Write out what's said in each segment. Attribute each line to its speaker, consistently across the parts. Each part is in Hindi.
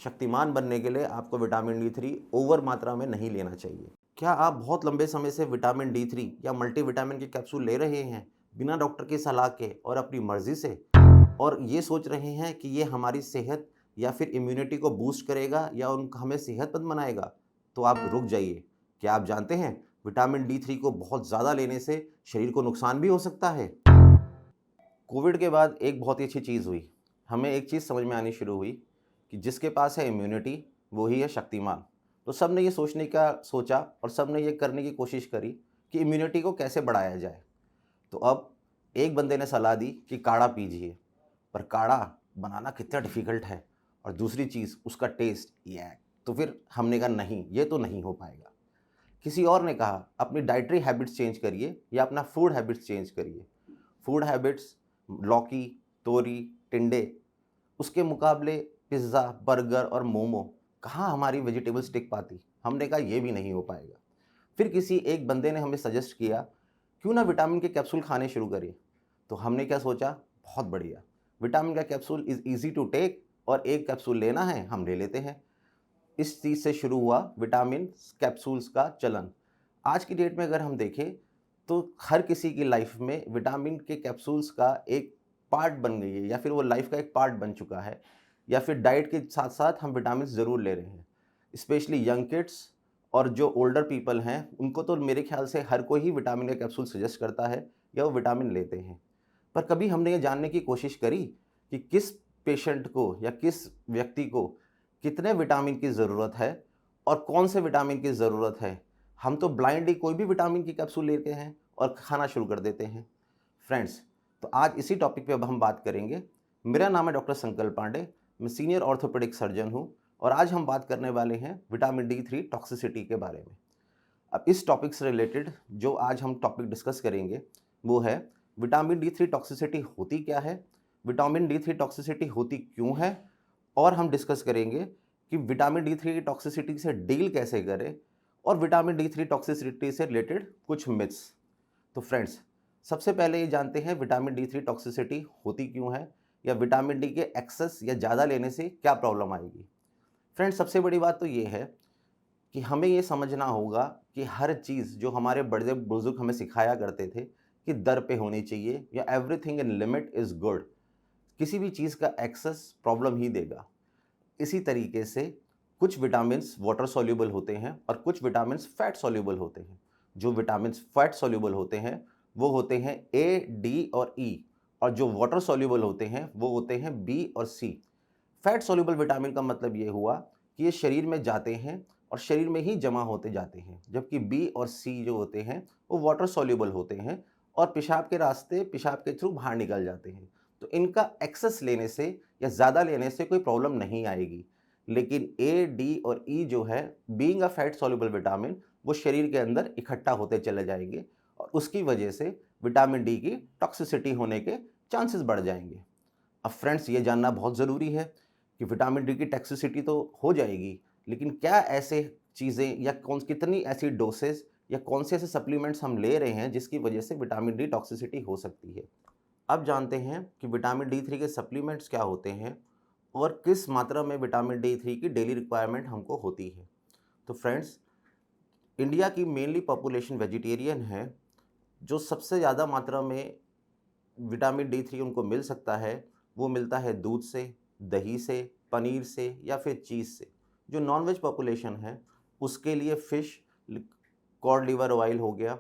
Speaker 1: शक्तिमान बनने के लिए आपको विटामिन डी 3 ओवर मात्रा में नहीं लेना चाहिए। क्या आप बहुत लंबे समय से विटामिन डी 3 या मल्टीविटामिन के कैप्सूल ले रहे हैं बिना डॉक्टर की सलाह के और अपनी मर्जी से, और ये सोच रहे हैं कि ये हमारी सेहत या फिर इम्यूनिटी को बूस्ट करेगा या हमें सेहतमंद बनाएगा? तो आप रुक जाइए। क्या आप जानते हैं विटामिन डी 3 को बहुत ज़्यादा लेने से शरीर को नुकसान भी हो सकता है? कोविड के बाद एक बहुत ही अच्छी चीज़ हुई। हमें एक चीज़ समझ में आनी शुरू हुई कि जिसके पास है इम्यूनिटी वो ही है शक्तिमान। तो सब ने ये सोचने का सोचा और सब ने ये करने की कोशिश करी कि इम्यूनिटी को कैसे बढ़ाया जाए। तो अब एक बंदे ने सलाह दी कि काढ़ा पीजिए, पर काढ़ा बनाना कितना डिफ़िकल्ट है और दूसरी चीज़ उसका टेस्ट यैक। तो फिर हमने कहा नहीं, ये तो नहीं हो पाएगा। किसी और ने कहा अपनी डाइटरी हैबिट्स चेंज करिए या अपना फूड हैबिट्स चेंज करिए। फूड हैबिट्स लौकी, तोरी, टिंडे, उसके मुकाबले पिज़्ज़ा, बर्गर और मोमो कहाँ हमारी वेजिटेबल्स टिक पाती। हमने कहा ये भी नहीं हो पाएगा। फिर किसी एक बंदे ने हमें सजेस्ट किया क्यों ना विटामिन के कैप्सूल खाने शुरू करें। तो हमने क्या सोचा, बहुत बढ़िया, विटामिन का capsule is easy to take और एक कैप्सूल लेना है हम ले लेते हैं। इस चीज़ से शुरू हुआ विटामिन कैप्सूल्स का चलन। आज की डेट में अगर हम देखें तो हर किसी की लाइफ में विटामिन के कैप्सूल्स का एक पार्ट बन गई है या फिर वो लाइफ का एक पार्ट बन चुका है, या फिर डाइट के साथ साथ हम विटामिन ज़रूर ले रहे हैं। स्पेशली यंग किड्स और जो ओल्डर पीपल हैं उनको तो मेरे ख्याल से हर कोई ही विटामिन का कैप्सूल सजेस्ट करता है या वो विटामिन लेते हैं। पर कभी हमने ये जानने की कोशिश करी कि किस पेशेंट को या किस व्यक्ति को कितने विटामिन की ज़रूरत है और कौन से विटामिन की ज़रूरत है? हम तो ब्लाइंडली कोई भी विटामिन की कैप्सूल लेते हैं और खाना शुरू कर देते हैं। फ्रेंड्स, तो आज इसी टॉपिक पे अब हम बात करेंगे। मेरा नाम है डॉक्टर संकल्प पांडे, मैं सीनियर ऑर्थोपेडिक सर्जन हूँ और आज हम बात करने वाले हैं विटामिन डी 3 टॉक्सिसिटी के बारे में। अब इस टॉपिक से रिलेटेड जो आज हम टॉपिक डिस्कस करेंगे वो है विटामिन डी 3 टॉक्सिसिटी होती क्या है, विटामिन डी 3 टॉक्सिसिटी होती क्यों है, और हम डिस्कस करेंगे कि विटामिन डी 3 की टॉक्सिसिटी से डील कैसे करें और विटामिन डी 3 टॉक्सिसिटी से रिलेटेड कुछ मिथ्स। तो फ्रेंड्स, सबसे पहले ये जानते हैं विटामिन डी 3 टॉक्सिसिटी होती क्यों है या विटामिन डी के एक्सेस या ज़्यादा लेने से क्या प्रॉब्लम आएगी। फ्रेंड्स, सबसे बड़ी बात तो ये है कि हमें ये समझना होगा कि हर चीज़ जो हमारे बड़े बुजुर्ग हमें सिखाया करते थे कि दर पे होनी चाहिए या everything in limit is good, किसी भी चीज़ का एक्सेस प्रॉब्लम ही देगा। इसी तरीके से कुछ विटामिन्स वाटर सॉल्युबल होते हैं और कुछ विटामिन्स फैट सॉल्युबल होते हैं। जो विटामिन्स फैट सॉल्युबल होते हैं वो होते हैं ए, डी और ई, और जो वाटर सॉल्युबल होते हैं वो होते हैं बी और सी। फैट सॉल्युबल विटामिन का मतलब ये हुआ कि ये शरीर में जाते हैं और शरीर में ही जमा होते जाते हैं, जबकि बी और सी जो होते हैं वो वाटर सॉल्युबल होते हैं और पेशाब के रास्ते पेशाब के थ्रू बाहर निकल जाते हैं। तो इनका एक्सेस लेने से या ज़्यादा लेने से कोई प्रॉब्लम नहीं आएगी। लेकिन ए, डी और ई जो है, being a fat soluble vitamin, वो शरीर के अंदर इकट्ठा होते चले जाएंगे और उसकी वजह से विटामिन डी की टॉक्सिसिटी होने के चांसेस बढ़ जाएंगे। अब फ्रेंड्स, ये जानना बहुत ज़रूरी है कि विटामिन डी की टॉक्सिसिटी तो हो जाएगी, लेकिन क्या ऐसे चीज़ें या कितनी ऐसी डोसेस या कौन से ऐसे सप्लीमेंट्स हम ले रहे हैं जिसकी वजह से विटामिन डी टॉक्सिसिटी हो सकती है। अब जानते हैं कि विटामिन डी 3 के सप्लीमेंट्स क्या होते हैं और किस मात्रा में विटामिन डी 3 की डेली रिक्वायरमेंट हमको होती है। तो फ्रेंड्स, इंडिया की मेनली पॉपुलेशन वेजिटेरियन है। जो सबसे ज़्यादा मात्रा में विटामिन डी 3 उनको मिल सकता है वो मिलता है दूध से, दही से, पनीर से या फिर चीज़ से। जो नॉन वेज पॉपुलेशन है उसके लिए फ़िश, कॉड लिवर ऑयल हो गया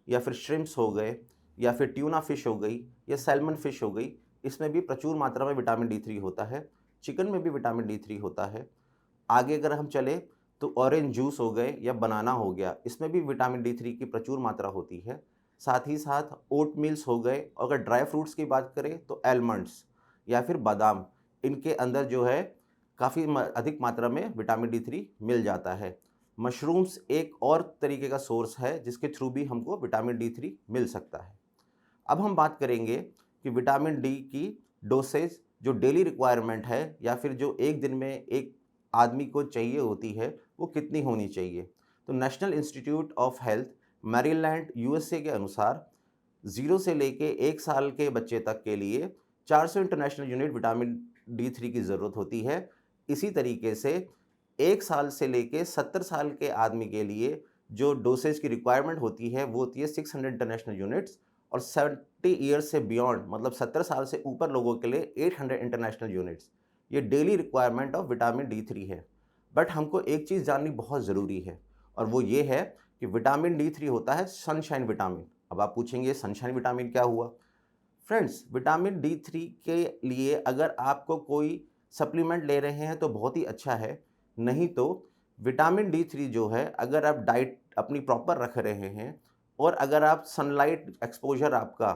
Speaker 1: या फिर श्रिम्प्स हो गए या फिर ट्यूना फ़िश हो गई या सैल्मन फ़िश हो गई, इसमें भी प्रचुर मात्रा में विटामिन डी 3 होता है। चिकन में भी विटामिन डी 3 होता है। आगे अगर हम चले तो ऑरेंज जूस हो गए या बनाना हो गया, इसमें भी विटामिन डी 3 की प्रचुर मात्रा होती है। साथ ही साथ ओट मील्स हो गए, और अगर ड्राई फ्रूट्स की बात करें तो आलमंड्स या फिर बादाम, इनके अंदर जो है काफ़ी अधिक मात्रा में विटामिन डी 3 मिल जाता है। मशरूम्स एक और तरीके का सोर्स है जिसके थ्रू भी हमको विटामिन डी 3 मिल सकता है। अब हम बात करेंगे कि विटामिन डी की डोसेज जो डेली रिक्वायरमेंट है या फिर जो एक दिन में एक आदमी को चाहिए होती है वो कितनी होनी चाहिए। तो national institute of health Maryland USA के अनुसार 0 से लेके 1 साल के बच्चे तक के लिए 400 इंटरनेशनल यूनिट विटामिन डी 3 की ज़रूरत होती है इसी तरीके से 1 साल से लेके 70 साल के आदमी के लिए जो डोसेज की रिक्वायरमेंट होती है वो होती है 600 इंटरनेशनल यूनिट्स, और 70 ईयर्स से बियॉन्ड मतलब 70 साल से ऊपर लोगों के लिए 800 इंटरनेशनल यूनिट्स। ये daily requirement of vitamin D3 है। बट हमको एक चीज़ जाननी बहुत ज़रूरी है, और वो ये है कि विटामिन D3 होता है सनशाइन विटामिन। अब आप पूछेंगे सनशाइन विटामिन क्या हुआ? फ्रेंड्स, विटामिन D3 के लिए अगर आपको कोई सप्लीमेंट ले रहे हैं तो बहुत ही अच्छा है, नहीं तो विटामिन D3 जो है अगर आप डाइट अपनी प्रॉपर रख रहे हैं और अगर आप सनलाइट एक्सपोजर आपका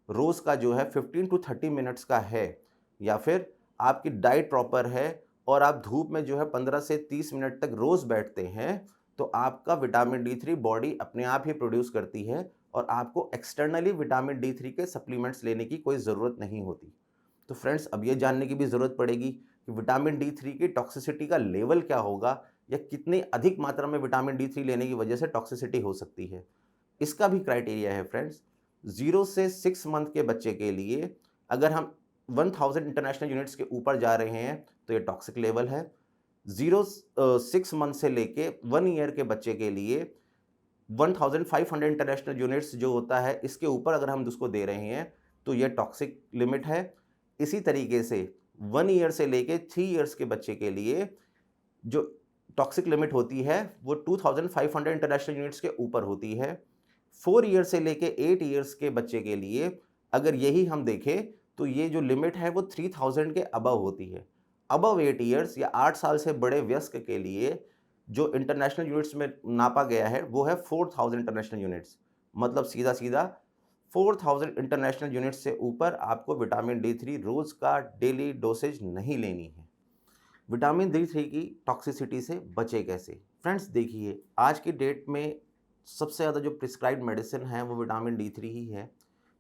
Speaker 1: रोज़ का जो है 15 टू 30 मिनट्स का है, या फिर आपकी डाइट प्रॉपर है और आप धूप में जो है 15 से 30 मिनट तक रोज़ बैठते हैं, तो आपका विटामिन D3 बॉडी अपने आप ही प्रोड्यूस करती है और आपको एक्सटर्नली विटामिन D3 के सप्लीमेंट्स लेने की कोई ज़रूरत नहीं होती। तो फ्रेंड्स, अब ये जानने की भी ज़रूरत पड़ेगी कि विटामिन D3 की टॉक्सिसिटी का लेवल क्या होगा, या कितनी अधिक मात्रा में विटामिन D3 लेने की वजह से टॉक्सिसिटी हो सकती है। इसका भी क्राइटेरिया है फ्रेंड्स। 0 से 6 मंथ के बच्चे के लिए अगर हम 1000 इंटरनेशनल यूनिट्स के ऊपर जा रहे हैं तो ये टॉक्सिक लेवल है। 6 मंथ से लेके 1 ईयर के बच्चे के लिए 1500 इंटरनेशनल यूनिट्स जो होता है, इसके ऊपर अगर हम उसको दे रहे हैं तो ये टॉक्सिक लिमिट है। इसी तरीके से 1 ईयर से लेके 3 ईयर्स के बच्चे के लिए जो टॉक्सिक लिमिट होती है वो 2500 इंटरनेशनल यूनिट्स के ऊपर होती है। 4 ईयर से लेके 8 ईयर्स के बच्चे के लिए अगर यही हम देखें तो ये जो लिमिट है वो 3000 के अबव होती है। अबव 8 ईयर्स या 8 साल से बड़े वयस्क के लिए जो इंटरनेशनल यूनिट्स में नापा गया है वो है 4000 इंटरनेशनल यूनिट्स। मतलब सीधा सीधा 4000 इंटरनेशनल यूनिट्स से ऊपर आपको विटामिन D3 रोज़ का डेली डोसेज नहीं लेनी है। विटामिन D3 की टॉक्सिसिटी से बचे कैसे? फ्रेंड्स देखिए, आज की डेट में सबसे ज़्यादा जो प्रिस्क्राइब्ड मेडिसिन है वो विटामिन D3 ही है।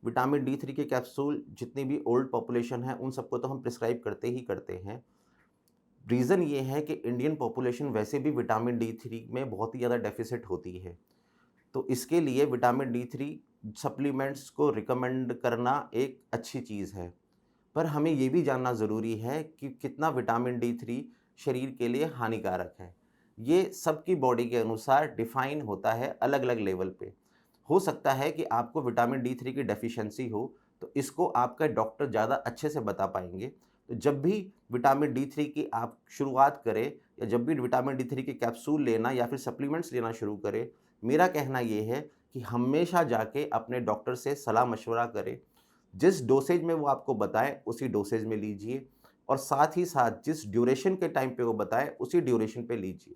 Speaker 1: विटामिन D3 के कैप्सूल जितनी भी ओल्ड पॉपुलेशन है उन सबको तो हम प्रिस्क्राइब करते ही करते हैं। रीज़न ये है कि इंडियन पॉपुलेशन वैसे भी विटामिन D3 में बहुत ही ज़्यादा डेफिसिट होती है। तो इसके लिए विटामिन D3 सप्लीमेंट्स को रिकमेंड करना एक अच्छी चीज़ है। पर हमें ये भी जानना ज़रूरी है कि कितना विटामिन D3 शरीर के लिए हानिकारक है। ये सबकी बॉडी के अनुसार डिफ़ाइन होता है अलग-अलग लेवल पे। हो सकता है कि आपको विटामिन D3 की डेफ़िशिएंसी हो, तो इसको आपका डॉक्टर ज़्यादा अच्छे से बता पाएँगे। तो जब भी विटामिन D3 की आप शुरुआत करें, या जब भी विटामिन D3 के कैप्सूल लेना या फिर सप्लीमेंट्स लेना शुरू करें, मेरा कहना ये है कि हमेशा जाके अपने डॉक्टर से सलाह-मशवरा करें। जिस डोसेज में वो आपको बताएँ, उसी डोसेज में लीजिए, और साथ ही साथ जिस ड्यूरेशन के टाइम पे वो बताएँ, उसी ड्यूरेशन पे लीजिए।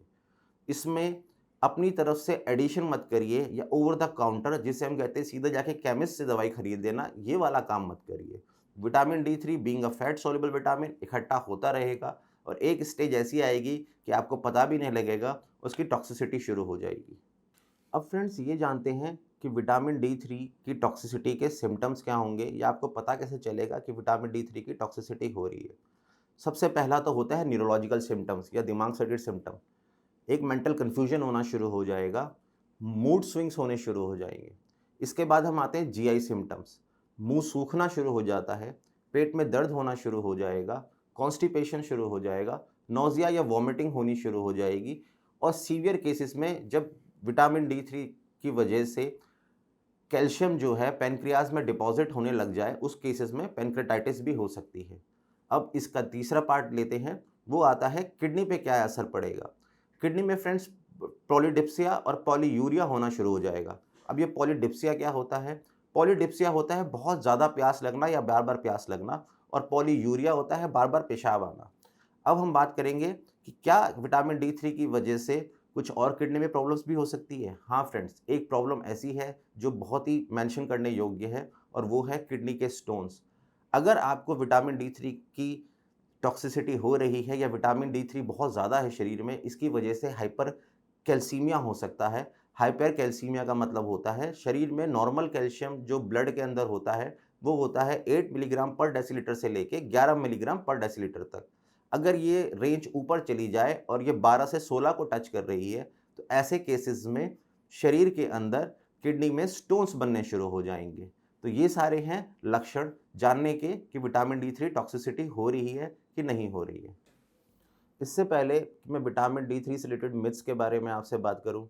Speaker 1: इसमें अपनी तरफ से एडिशन मत करिए, या ओवर द काउंटर जिसे हम कहते हैं सीधे जाके केमिस्ट से दवाई खरीद लेना, ये वाला काम मत करिए। Vitamin D3 being a fat soluble vitamin इकट्ठा होता रहेगा, और एक स्टेज ऐसी आएगी कि आपको पता भी नहीं लगेगा, उसकी टॉक्सिसिटी शुरू हो जाएगी। अब फ्रेंड्स ये जानते हैं कि विटामिन D3 की टॉक्सिसिटी के सिम्पटम्स क्या होंगे, या आपको पता कैसे चलेगा कि विटामिन D3 की टॉक्सिसिटी हो रही है। सबसे पहला तो होता है न्यूरोलॉजिकल सिम्पटम्स या दिमाग से रिलेटेड सिम्पटम। एक मेंटल कन्फ्यूजन होना शुरू हो जाएगा, मूड स्विंग्स होने शुरू हो जाएंगे। इसके बाद हम आते हैं GI सिम्पटम्स। मुंह सूखना शुरू हो जाता है, पेट में दर्द होना शुरू हो जाएगा, कॉन्स्टिपेशन शुरू हो जाएगा, नोज़िया या वॉमिटिंग होनी शुरू हो जाएगी, और सीवियर केसेस में जब विटामिन D3 की वजह से कैल्शियम जो है पैनक्रियाज में डिपॉजिट होने लग जाए, उस केसेस में पैनक्रेटाइटिस भी हो सकती है। अब इसका तीसरा पार्ट लेते हैं, वो आता है किडनी पे क्या असर पड़ेगा। किडनी में फ्रेंड्स पॉलीडिप्सिया और पॉलीयूरिया होना शुरू हो जाएगा। अब ये पॉलीडिप्सिया क्या होता है? पॉलीडिप्सिया होता है बहुत ज़्यादा प्यास लगना या बार-बार प्यास लगना, और पॉलीयूरिया होता है बार-बार पेशाब आना। अब हम बात करेंगे कि क्या विटामिन D3 की वजह से कुछ और किडनी में प्रॉब्लम्स भी हो सकती है। हाँ फ्रेंड्स, एक प्रॉब्लम ऐसी है जो बहुत ही मेंशन करने योग्य है, और वो है किडनी के स्टोन्स। अगर आपको विटामिन D3 की टॉक्सिसिटी हो रही है, या विटामिन D3 बहुत ज़्यादा है शरीर में, इसकी वजह से हाइपर कैल्सीमिया हो सकता है। हाइपर कैल्सीमिया का मतलब होता है शरीर में नॉर्मल कैल्शियम जो ब्लड के अंदर होता है, वो होता है 8 मिलीग्राम पर डेसीलीटर से लेके 11 मिलीग्राम पर डेसीलीटर तक। अगर ये रेंज ऊपर चली जाए और ये 12 से 16 को टच कर रही है, तो ऐसे केसेस में शरीर के अंदर किडनी में स्टोन्स बनने शुरू हो जाएंगे। तो ये सारे हैं लक्षण जानने के कि विटामिन D3 टॉक्सिसिटी हो रही है कि नहीं हो रही है। इससे पहले कि मैं विटामिन D3 से रिलेटेड मिथ्स के बारे में आपसे बात करूं,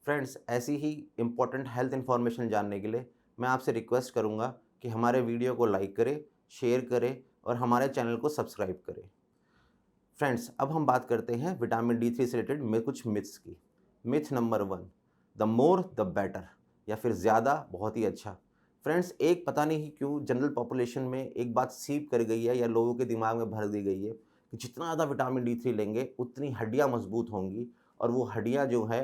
Speaker 1: फ्रेंड्स ऐसी ही इम्पोर्टेंट हेल्थ इन्फॉर्मेशन जानने के लिए मैं आपसे रिक्वेस्ट करूंगा कि हमारे वीडियो को लाइक करें, शेयर करें और हमारे चैनल को सब्सक्राइब करें। फ्रेंड्स अब हम बात करते हैं विटामिन D3 से रिलेटेड कुछ मिथ्स की। Myth number 1, the more the better, या फिर ज़्यादा बहुत ही अच्छा। फ्रेंड्स एक पता नहीं क्यों जनरल पॉपुलेशन में एक बात सीप कर गई है या लोगों के दिमाग में भर दी गई है कि जितना ज़्यादा विटामिन D3 लेंगे उतनी हड्डियाँ मजबूत होंगी और वो हड्डियाँ जो है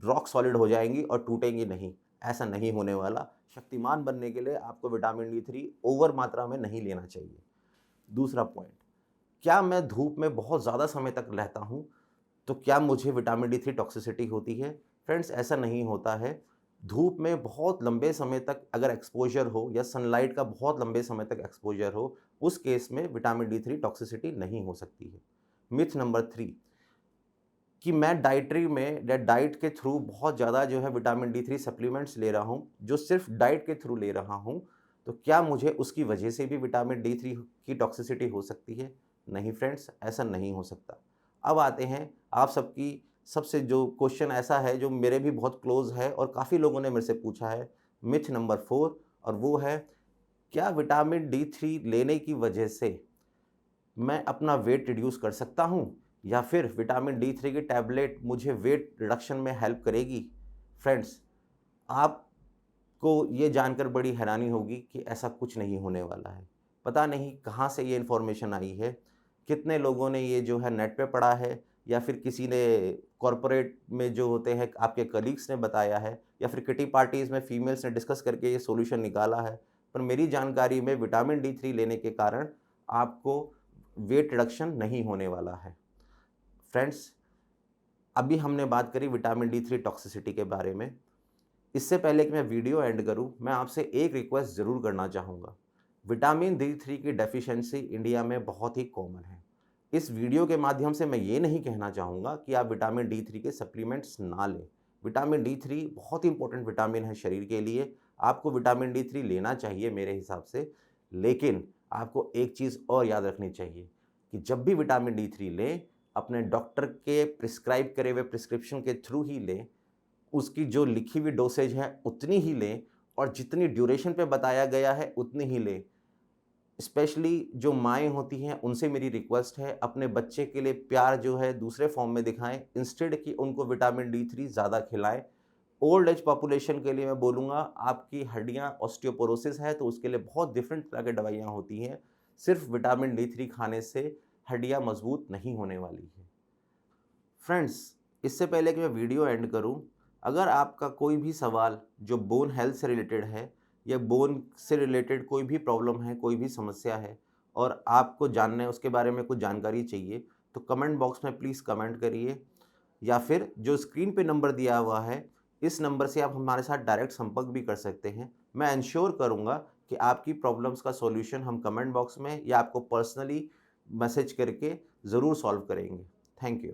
Speaker 1: रॉक सॉलिड हो जाएंगी और टूटेंगी नहीं। ऐसा नहीं होने वाला। शक्तिमान बनने के लिए आपको विटामिन D3 ओवर मात्रा में नहीं लेना चाहिए। दूसरा पॉइंट, क्या मैं धूप में बहुत ज़्यादा समय तक रहता हूँ तो क्या मुझे विटामिन D3 टॉक्सिसिटी होती है? फ्रेंड्स ऐसा नहीं होता है। धूप में बहुत लंबे समय तक अगर एक्सपोजर हो या सनलाइट का बहुत लंबे समय तक एक्सपोजर हो, उस केस में विटामिन D3 टॉक्सिसिटी नहीं हो सकती है। मिथ नंबर 3, कि मैं डाइटरी में या डाइट के थ्रू बहुत ज़्यादा जो है विटामिन D3 सप्लीमेंट्स ले रहा हूँ, जो सिर्फ डाइट के थ्रू ले रहा हूँ, तो क्या मुझे उसकी वजह से भी विटामिन D3 की टॉक्सिसिटी हो सकती है? नहीं फ्रेंड्स, ऐसा नहीं हो सकता। अब आते हैं आप सबकी सबसे जो क्वेश्चन ऐसा है जो मेरे भी बहुत क्लोज़ है और काफ़ी लोगों ने मेरे से पूछा है, मिथ नंबर 4, और वो है, क्या विटामिन D3 लेने की वजह से मैं अपना वेट रिड्यूस कर सकता हूँ या फिर विटामिन D3 की टैबलेट मुझे वेट रिडक्शन में हेल्प करेगी? फ्रेंड्स आपको ये जानकर बड़ी हैरानी होगी कि ऐसा कुछ नहीं होने वाला है। पता नहीं कहाँ से ये इन्फॉर्मेशन आई है, कितने लोगों ने ये जो है नेट पे पढ़ा है या फिर किसी ने कॉरपोरेट में जो होते हैं आपके कलीग्स ने बताया है या फिर किटी पार्टीज़ में फीमेल्स ने डिस्कस करके ये सॉल्यूशन निकाला है। पर मेरी जानकारी में विटामिन D3 लेने के कारण आपको वेट रिडक्शन नहीं होने वाला है। फ्रेंड्स अभी हमने बात करी विटामिन D3 टॉक्सिसिटी के बारे में। इससे पहले कि मैं वीडियो एंड करूं, मैं आपसे एक रिक्वेस्ट ज़रूर करना चाहूँगा। विटामिन D3 की डेफिशिएंसी इंडिया में बहुत ही कॉमन है। इस वीडियो के माध्यम से मैं ये नहीं कहना चाहूँगा कि आप विटामिन D3 के सप्लीमेंट्स ना लें। विटामिन D3 बहुत ही इंपॉर्टेंट विटामिन है शरीर के लिए। आपको विटामिन D3 लेना चाहिए मेरे हिसाब से। लेकिन आपको एक चीज़ और याद रखनी चाहिए कि जब भी विटामिन D3 लें, अपने डॉक्टर के प्रिस्क्राइब करे हुए प्रिस्क्रिप्शन के थ्रू ही लें। उसकी जो लिखी हुई डोसेज है उतनी ही लें और जितनी ड्यूरेशन पे बताया गया है उतनी ही लें। स्पेशली जो माएँ होती हैं उनसे मेरी रिक्वेस्ट है, अपने बच्चे के लिए प्यार जो है दूसरे फॉर्म में दिखाएं, इंस्टेड कि उनको विटामिन D3 ज़्यादा खिलाएं। ओल्ड एज पॉपुलेशन के लिए मैं बोलूँगा, आपकी हड्डियाँ ऑस्टियोपोरोसिस है तो उसके लिए बहुत डिफरेंट तरह की दवाइयाँ होती हैं। सिर्फ विटामिन D3 खाने से हड्डियाँ मजबूत नहीं होने वाली है। फ्रेंड्स इससे पहले कि मैं वीडियो एंड करूं, अगर आपका कोई भी सवाल जो बोन हेल्थ से रिलेटेड है या बोन से रिलेटेड कोई भी प्रॉब्लम है, कोई भी समस्या है और आपको जानना है उसके बारे में कुछ जानकारी चाहिए, तो कमेंट बॉक्स में प्लीज़ कमेंट करिए या फिर जो स्क्रीन पे नंबर दिया हुआ है, इस नंबर से आप हमारे साथ डायरेक्ट संपर्क भी कर सकते हैं। मैं इंश्योर करूँगा कि आपकी प्रॉब्लम्स का सॉल्यूशन हम कमेंट बॉक्स में या आपको पर्सनली मैसेज करके ज़रूर सॉल्व करेंगे। Thank you.